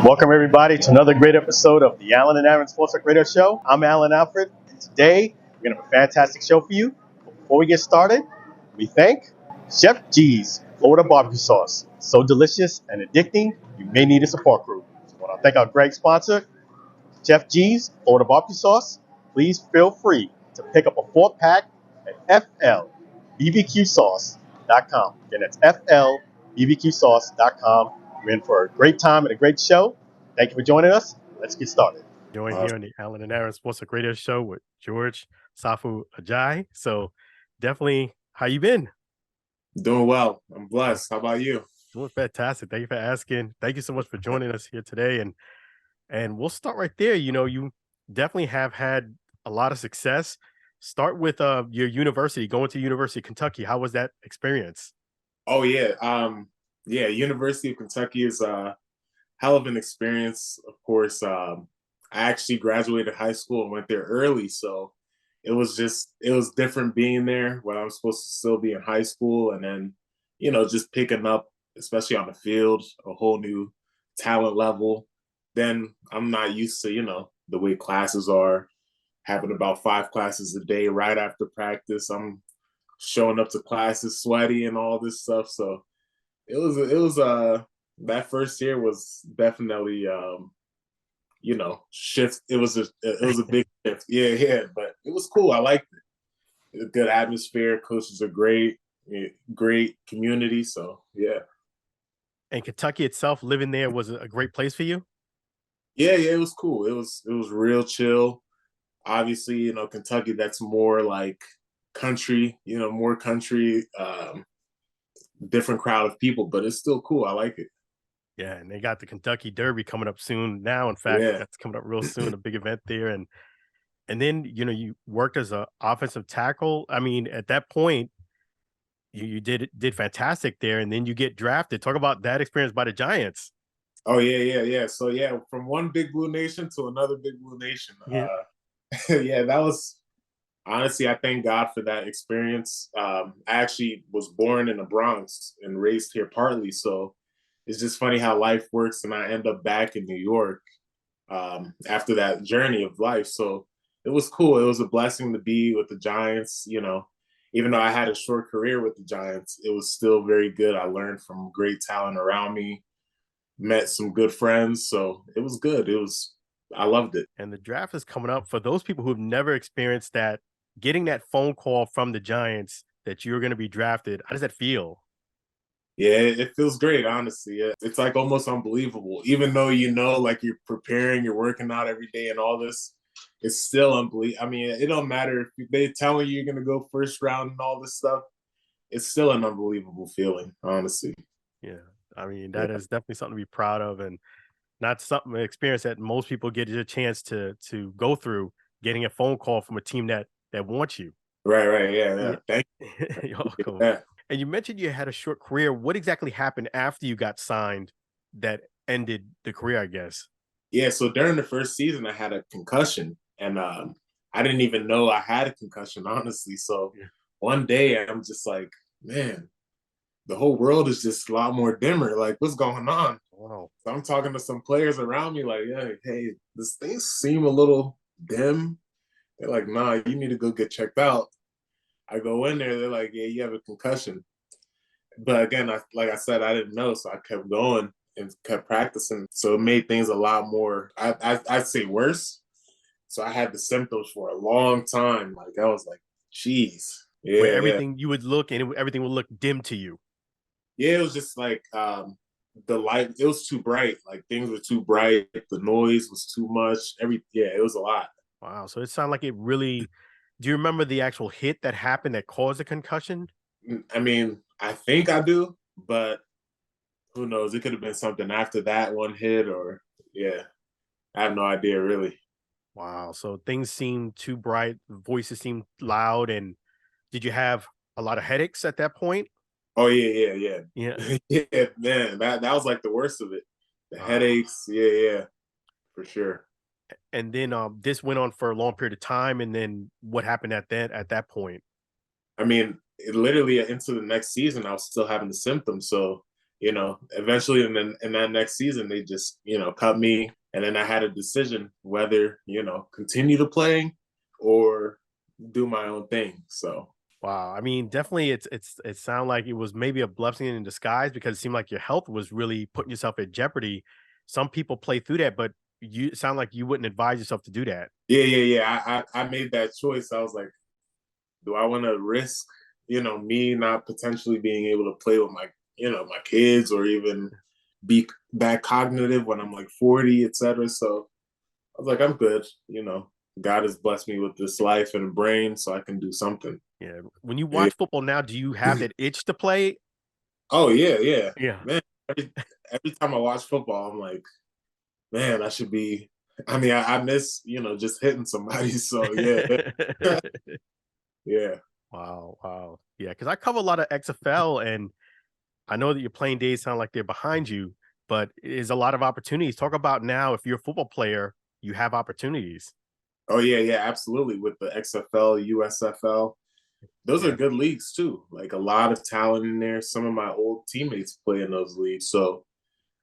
Welcome, everybody, to another great episode of the Alan and Aaron Sports Talk Radio Show. I'm Alan Alford, and today we're going to have a fantastic show for you. But before we get started, we thank Chef G's Florida Barbecue Sauce. So delicious and addicting, you may need a support group. So I want to thank our great sponsor, Chef G's Florida Barbecue Sauce. Please feel free to pick up a 4-pack at FLBBQSauce.com. Again, that's FLBBQSauce.com. We're in for a great time and a great show. Thank you for joining us. Let's get started. Join here on the Alan and Aaron Sports Talk Radio Show with George Asafo-Adjei. So definitely, how you been? Doing well. I'm blessed. How about you? Doing fantastic. Thank you for asking. Thank you so much for joining us here today. And we'll start right there. You know, you definitely have had a lot of success. Start with your university, going to University of Kentucky. How was that experience? Oh yeah. University of Kentucky is a hell of an experience. Of course, I actually graduated high school and went there early, so it was different being there when I was supposed to still be in high school, and then just picking up, especially on the field, a whole new talent level. Then I'm not used to the way classes are, having about 5 classes a day right after practice. I'm showing up to classes sweaty and all this stuff, so it was that first year was definitely shift. It was a big shift. Yeah, but it was cool. I liked it. A good atmosphere. Coaches are great. Great community. So yeah. And Kentucky itself, living there was a great place for you? Yeah, it was cool. It was real chill. Obviously, Kentucky, that's more like country, more country, different crowd of people, but it's still cool. I like it. Yeah, and they got the Kentucky Derby coming up soon now. In fact, that's coming up real soon, a big event there. And then, you worked as an offensive tackle. I mean, at that point, you did fantastic there, and then you get drafted. Talk about that experience by the Giants. Oh yeah. So yeah, from one big blue nation to another big blue nation. Yeah. Yeah, that was honestly, I thank God for that experience. I actually was born in the Bronx and raised here partly, so it's just funny how life works, and I end up back in New York after that journey of life. So it was cool. It was a blessing to be with the Giants. Even though I had a short career with the Giants, it was still very good. I learned from great talent around me, met some good friends, so it was good. I loved it. And the draft is coming up. For those people who've never experienced that, getting that phone call from the Giants that you're going to be drafted, how does that feel? Yeah, it feels great, honestly. It's like almost unbelievable. Even though like you're preparing, you're working out every day and all this, it's still unbelievable. I mean, it don't matter if they're telling you you're gonna go first round and all this stuff. It's still an unbelievable feeling, honestly. Yeah, I mean, that is definitely something to be proud of, and not something, an experience that most people get a chance to go through, getting a phone call from a team that wants you. Right. Yeah. Thank you. You're welcome. Yeah. And you mentioned you had a short career. What exactly happened after you got signed that ended the career, I guess? Yeah, so during the first season, I had a concussion, and I didn't even know I had a concussion, honestly. So one day, I'm just like, man, the whole world is just a lot more dimmer. Like, what's going on? Wow. So I'm talking to some players around me, like, yeah, hey, this thing seem a little dim. They're like, nah, you need to go get checked out. I go in there, they're like, yeah, you have a concussion. But again, like I said, I didn't know, so I kept going and kept practicing. So it made things a lot more, I'd say, worse. So I had the symptoms for a long time. Like, I was like, geez. Yeah, where everything you would look and everything would look dim to you. Yeah, it was just like the light, it was too bright. Like, things were too bright. The noise was too much. It was a lot. Wow. So it sounded like it really, do you remember the actual hit that happened that caused a concussion? I mean, I think I do, but who knows? It could have been something after that one hit, or I have no idea really. Wow. So things seemed too bright, voices seemed loud. And did you have a lot of headaches at that point? Oh yeah. Yeah. Yeah, man, that was like the worst of it. The headaches, yeah, for sure. And then this went on for a long period of time. And then what happened at that point? I mean, literally into the next season, I was still having the symptoms. So eventually in that next season, they just, cut me. And then I had a decision whether, continue to play or do my own thing. So. Wow. I mean, definitely it sounded like it was maybe a blessing in disguise because it seemed like your health was really putting yourself at jeopardy. Some people play through that, but you sound like you wouldn't advise yourself to do that. Yeah. I made that choice. I was like, do I want to risk, me not potentially being able to play with my kids or even be that cognitive when I'm like 40, etc. So I was like, I'm good. God has blessed me with this life and a brain, so I can do something. Yeah. When you Yeah. watch football now, do you have that itch to play? Oh yeah. Yeah. Man, every time I watch football, I'm like, man, I should be. I mean, I miss, just hitting somebody. So yeah, yeah. Wow. Wow. Yeah. Because I cover a lot of XFL and I know that your playing days sound like they're behind you, but is a lot of opportunities. Talk about now, if you're a football player, you have opportunities. Oh yeah, absolutely. With the XFL, USFL, those are Yeah. good leagues too. Like a lot of talent in there. Some of my old teammates play in those leagues, so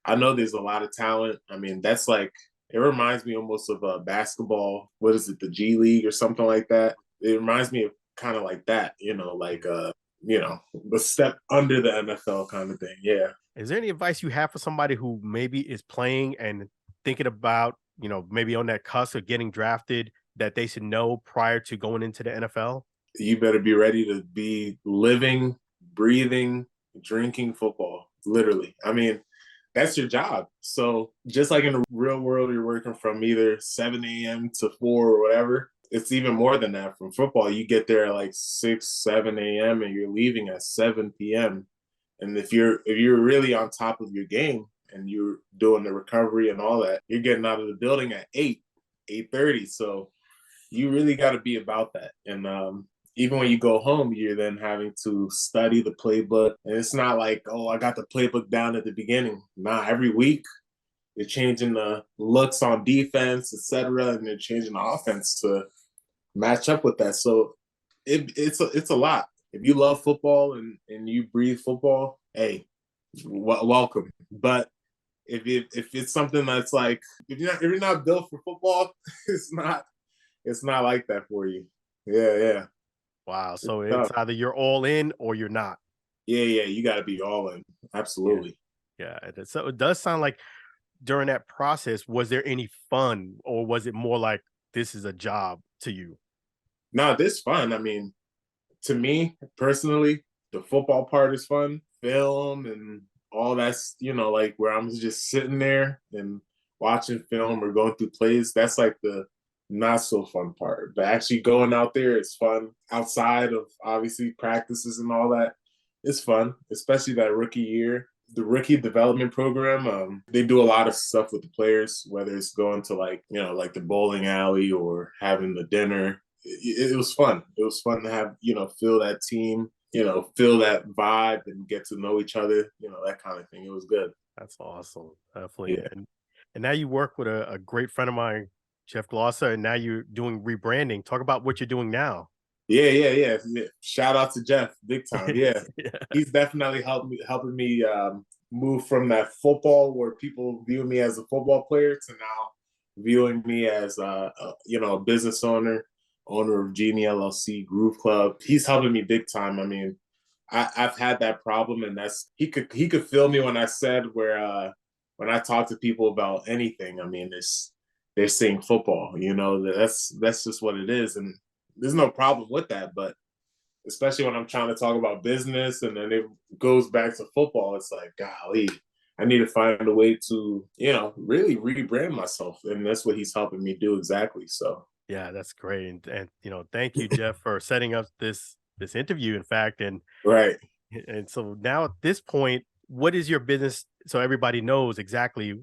I know there's a lot of talent. I mean, that's like it reminds me almost of basketball. What is it, the G League or something like that? It reminds me of kind of like that, like the step under the NFL kind of thing. Yeah. Is there any advice you have for somebody who maybe is playing and thinking about, maybe on that cusp of getting drafted that they should know prior to going into the NFL? You better be ready to be living, breathing, drinking football. Literally. I mean, that's your job. So just like in the real world, you're working from either 7 a.m. to 4 or whatever. It's even more than that from football. You get there at like 6, 7 a.m. and you're leaving at 7 p.m. And if you're really on top of your game and you're doing the recovery and all that, you're getting out of the building at 8, 8:30. So you really got to be about that. And even when you go home, you're then having to study the playbook. And it's not like, oh, I got the playbook down at the beginning. Nah, every week they're changing the looks on defense, etc., and they're changing the offense to match up with that. So it's a lot. If you love football and you breathe football, hey, welcome. But if it's something that's like if you're not built for football, it's not like that for you. Yeah. Wow. It's So it's tough. either you're all in or you're not. Yeah. You got to be all in. Yeah. Absolutely. Yeah. So it does sound like during that process, was there any fun or was it more like this is a job to you? No, this fun. I mean, to me personally, the football part is fun. Film and all that's, like where I'm just sitting there and watching film or going through plays. That's like the not so fun part. But actually going out there is fun outside of obviously practices and all that. It's fun, especially that rookie year. The rookie development program, they do a lot of stuff with the players, whether it's going to like the bowling alley or having the dinner. It was fun. It was fun to have, feel that team, feel that vibe and get to know each other, that kind of thing. It was good. That's awesome. Definitely. Yeah. And now you work with a great friend of mine, Jeff Glosser, and now you're doing rebranding. Talk about what you're doing now. Yeah. Shout out to Jeff, big time. Yeah, Yeah. he's definitely helping me move from that football where people view me as a football player to now viewing me as a business owner of Genie LLC, Groov Club. He's helping me big time. I mean, I've had that problem, and he could feel me when I said when I talk to people about anything. I mean, they're saying football. That's just what it is, and there's no problem with that. But especially when I'm trying to talk about business, and then it goes back to football, it's like, golly, I need to find a way to really rebrand myself, and that's what he's helping me do exactly. So Yeah, that's great. And thank you, Jeff, for setting up this interview, in fact. right. And so now at this point, what is your business? So everybody knows exactly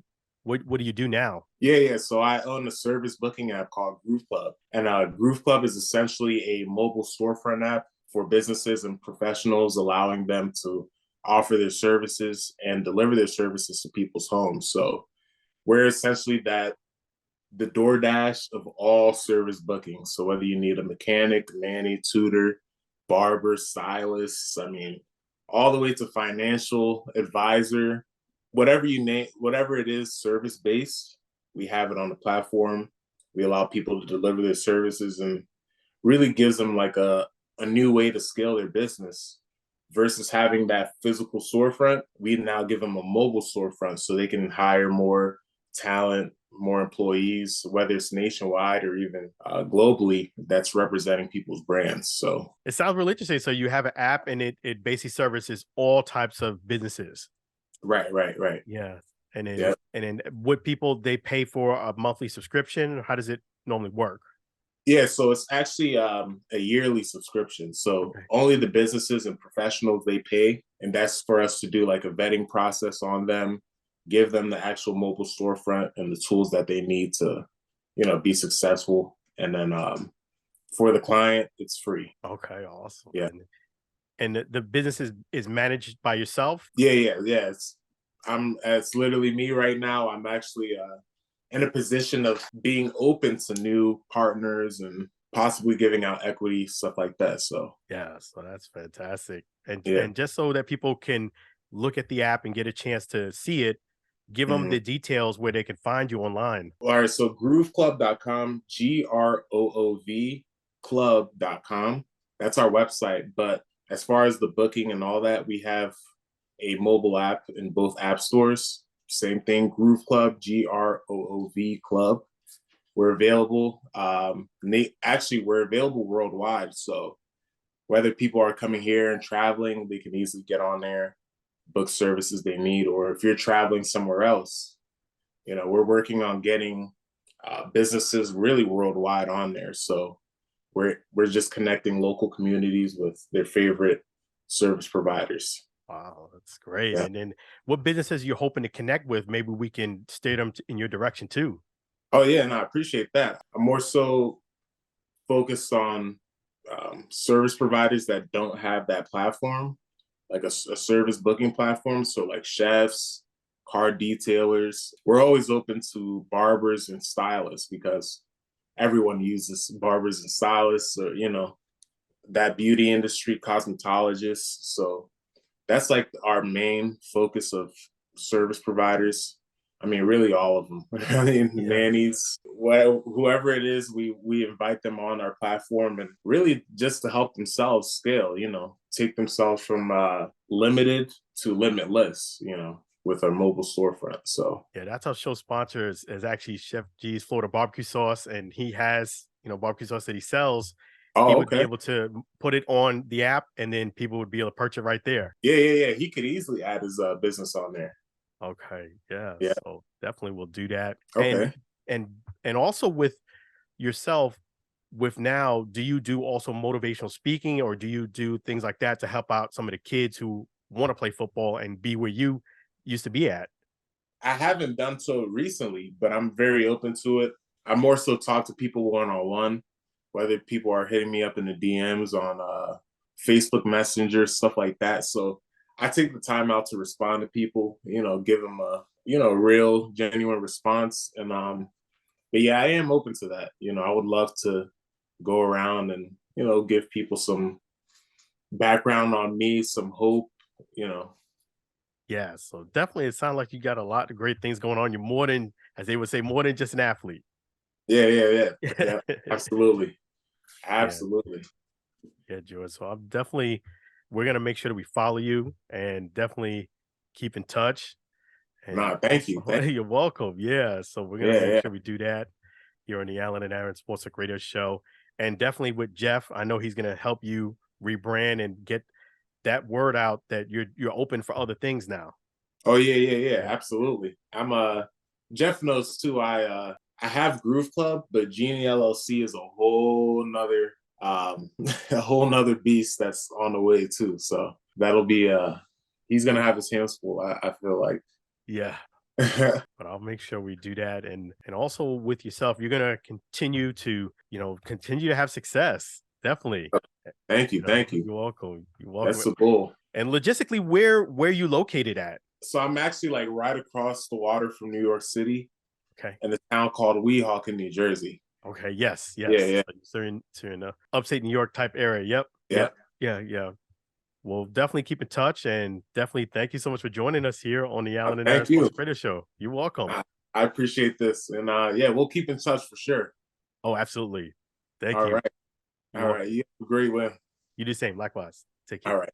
what do you do now? Yeah. So I own a service booking app called Groov Club. And Groov Club is essentially a mobile storefront app for businesses and professionals, allowing them to offer their services and deliver their services to people's homes. So we're essentially the DoorDash of all service bookings. So whether you need a mechanic, nanny, tutor, barber, stylist, I mean, all the way to financial advisor, whatever you name, whatever it is, service based. We have it on the platform. We allow people to deliver their services, and really gives them like a new way to scale their business versus having that physical storefront. We now give them a mobile storefront so they can hire more talent, more employees, whether it's nationwide or even globally, that's representing people's brands. So it sounds really interesting. So you have an app, and it basically services all types of businesses. Right. Yeah. And then what people, they pay for a monthly subscription? How does it normally work? Yeah, so it's actually a yearly subscription. So only the businesses and professionals, they pay, and that's for us to do like a vetting process on them, give them the actual mobile storefront and the tools that they need to, be successful. And then for the client, it's free. Okay, awesome. Yeah. And the business is managed by yourself? Yeah. It's literally me right now. I'm actually in a position of being open to new partners and possibly giving out equity, stuff like that. So so that's fantastic. And just so that people can look at the app and get a chance to see it, give them the details where they can find you online. All right, so groovclub.com, GROOV club.com. That's our website. But as far as the booking and all that, we have a mobile app in both app stores. Same thing, Groov Club, GROOV Club. We're available. Actually, we're available worldwide. So whether people are coming here and traveling, they can easily get on there, book services they need. Or if you're traveling somewhere else, we're working on getting businesses really worldwide on there. So we're just connecting local communities with their favorite service providers. Wow, that's great. Yeah. And then what businesses you're hoping to connect with? Maybe we can steer them in your direction too. Oh yeah, and I appreciate that. I'm more so focused on service providers that don't have that platform, like a service booking platform. So like chefs, car detailers. We're always open to barbers and stylists because everyone uses barbers and stylists, or that beauty industry, cosmetologists. So that's like our main focus of service providers. I mean, really all of them. I mean, nannies, whoever it is, we invite them on our platform, and really just to help themselves scale, take themselves from limited to limitless, with our mobile storefront. So that's our show sponsor is actually Chef G's Florida barbecue sauce, and he has barbecue sauce that he sells. He would be able to put it on the app, and then people would be able to purchase it right there. Yeah. He could easily add his business on there. Okay. Yeah. Yeah. So definitely we'll do that. Okay. And also with yourself, with now, do you do also motivational speaking, or do you do things like that to help out some of the kids who want to play football and be where you used to be at? I haven't done so recently, but I'm very open to it. I more so talk to people one-on-one, whether people are hitting me up in the DMs on Facebook Messenger, stuff like that. So I take the time out to respond to people, give them a, real, genuine response. And but yeah, I am open to that. I would love to go around and, give people some background on me, some hope, Yeah, so definitely it sounds like you got a lot of great things going on. You're more than, as they would say, more than just an athlete. Yeah. Absolutely. Absolutely. Yeah, George. So we're gonna make sure that we follow you and definitely keep in touch. And Thank you. You're welcome. Yeah. So we're gonna make sure we do that here on the Alan and Aaron Sports Talk Radio Show. And definitely with Jeff, I know he's gonna help you rebrand and get that word out that you're open for other things now. Oh yeah. Absolutely. I'm Jeff knows too. I have Groov Club, but Genie LLC is a whole nother a whole nother beast that's on the way too. So that'll be he's gonna have his hands full, I feel like. Yeah. But I'll make sure we do that. And also with yourself, you're gonna continue to have success. Definitely. Thank you. You're welcome. That's the goal. And logistically, where you located at? So I'm actually like right across the water from New York City. Okay. In a town called Weehawken, New Jersey. Okay. Yes. Yeah. So you're in upstate New York type area. Yep. Yeah. We'll definitely keep in touch, and definitely thank you so much for joining us here on the Allen and Aaron Thank you. Sports Radio Show. You're welcome. I appreciate this, and yeah, we'll keep in touch for sure. Oh, absolutely. Thank All you. right. All right. You have a great one. You do the same. Likewise. Take care. All right.